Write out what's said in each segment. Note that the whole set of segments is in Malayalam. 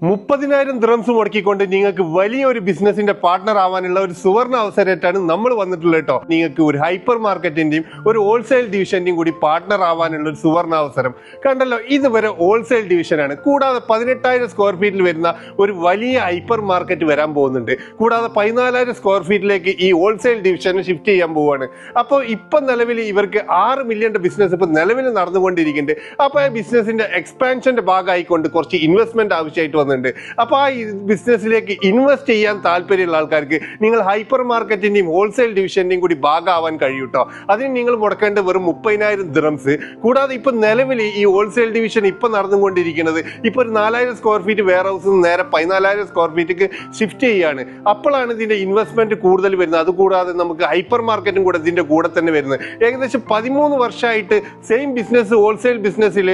30,000 ദിറംസ് മുടക്കിക്കൊണ്ട് നിങ്ങൾക്ക് വലിയൊരു ബിസിനസിന്റെ പാർട്ട്ണർ ആവാനുള്ള ഒരു സുവർണ അവസരമായിട്ടാണ് നമ്മൾ വന്നിട്ടുള്ളത് കേട്ടോ. നിങ്ങൾക്ക് ഒരു ഹൈപ്പർ മാർക്കറ്റിന്റെയും ഒരു ഹോൾസെയിൽ ഡിവിഷന്റെയും കൂടി പാർട്ട്ണർ ആവാനുള്ള ഒരു സുവർണ അവസരം കണ്ടല്ലോ. ഇതുവരെ ഹോൾസെയിൽ ഡിവിഷനാണ്. കൂടാതെ 18,000 സ്ക്വയർ ഫീറ്റിൽ വരുന്ന ഒരു വലിയ ഹൈപ്പർ മാർക്കറ്റ് വരാൻ പോകുന്നുണ്ട്. കൂടാതെ 14,000 സ്ക്വയർ ഫീറ്റിലേക്ക് ഈ ഹോൾസെയിൽ ഡിവിഷൻ ഷിഫ്റ്റ് ചെയ്യാൻ പോവുകയാണ്. അപ്പോൾ ഇപ്പം നിലവിൽ ഇവർക്ക് 6 മില്യന്റെ ബിസിനസ് ഇപ്പം നിലവിൽ നടന്നുകൊണ്ടിരിക്കുന്നുണ്ട്. അപ്പോൾ ആ ബിസിനസിന്റെ എക്സ്പാൻഷന്റെ ഭാഗമായിക്കൊണ്ട് കുറച്ച് ഇൻവെസ്റ്റ്മെന്റ് ആവശ്യമായിട്ട് വന്നിട്ടുണ്ട്. അപ്പോൾ ആ ബിസിനസ്സിലേക്ക് ഇൻവെസ്റ്റ് ചെയ്യാൻ താല്പര്യമുള്ള ആൾക്കാർക്ക് നിങ്ങൾ ഹൈപ്പർ മാർക്കറ്റിന്റെയും ഹോൾസെയിൽ ഡിവിഷന്റെയും കൂടി ഭാഗമാവാൻ കഴിയും കേട്ടോ. അതിന് നിങ്ങൾ മുടക്കേണ്ട വെറും 30,000 ദിറംസ്. കൂടാതെ ഇപ്പൊ നിലവിൽ ഈ ഹോൾസെയിൽ ഡിവിഷൻ ഇപ്പൊ നടന്നുകൊണ്ടിരിക്കുന്നത് ഇപ്പൊ ഒരു 4,000 സ്ക്വയർ ഫീറ്റ് വെയർ ഹൗസിൽ നിന്ന് നേരെ 14,000 സ്ക്വയർ ഫീറ്റിക്ക് ഷിഫ്റ്റ് ചെയ്യാണ്. അപ്പോഴാണ് ഇതിന്റെ ഇൻവെസ്റ്റ്മെന്റ് കൂടുതൽ വരുന്നത്. അതുകൂടാതെ നമുക്ക് ഹൈപ്പർ മാർക്കറ്റും കൂടെ ഇതിന്റെ കൂടെ തന്നെ വരുന്നത്. ഏകദേശം 13 വർഷമായിട്ട് സെയിം ബിസിനസ് ഹോൾസെയിൽ ബിസിനസ്സിൽ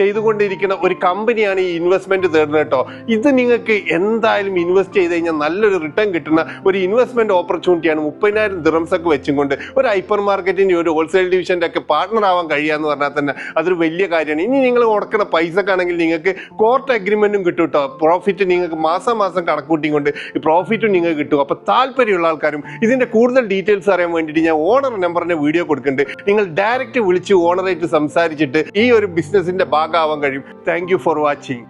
ചെയ്തുകൊണ്ടിരിക്കുന്ന ഒരു കമ്പനിയാണ് ഈ ഇൻവെസ്റ്റ്മെന്റ് തേടുന്നത് കേട്ടോ. ഇത് നിങ്ങൾക്ക് എന്തായാലും ഇൻവെസ്റ്റ് ചെയ്ത് കഴിഞ്ഞാൽ നല്ലൊരു റിട്ടേൺ കിട്ടുന്ന ഒരു ഇൻവെസ്റ്റ്മെന്റ് ഓപ്പർച്യൂണിറ്റിയാണ്. 30,000 ദിറംസ് ഒക്കെ വെച്ചുകൊണ്ട് ഒരു ഹൈപ്പർ മാർക്കറ്റിന്റെ ഒരു ഹോൾസെയിൽ ഡിവിഷന്റെ ഒക്കെ പാർട്ട്ണർ ആവാൻ കഴിയാന്ന് പറഞ്ഞാൽ തന്നെ അതൊരു വലിയ കാര്യമാണ്. ഇനി നിങ്ങൾ മുടക്കുന്ന പൈസക്കാണെങ്കിൽ നിങ്ങൾക്ക് കോർട്ട് അഗ്രിമെന്റും കിട്ടും കേട്ടോ. പ്രോഫിറ്റ് നിങ്ങൾക്ക് മാസം കണക്കൂട്ടിക്കൊണ്ട് പ്രോഫിറ്റും നിങ്ങൾക്ക് കിട്ടും. അപ്പൊ താല്പര്യമുള്ള ആൾക്കാരും ഇതിന്റെ കൂടുതൽ ഡീറ്റെയിൽസ് അറിയാൻ വേണ്ടിയിട്ട് ഞാൻ ഓണർ നമ്പറിന്റെ വീഡിയോ കൊടുക്കുന്നുണ്ട്. നിങ്ങൾ ഡയറക്റ്റ് വിളിച്ച് ഓണറായിട്ട് സംസാരിച്ചിട്ട് ഈ ഒരു ബിസിനസിന്റെ ഭാഗമാവാൻ കഴിയും. Thank you for watching.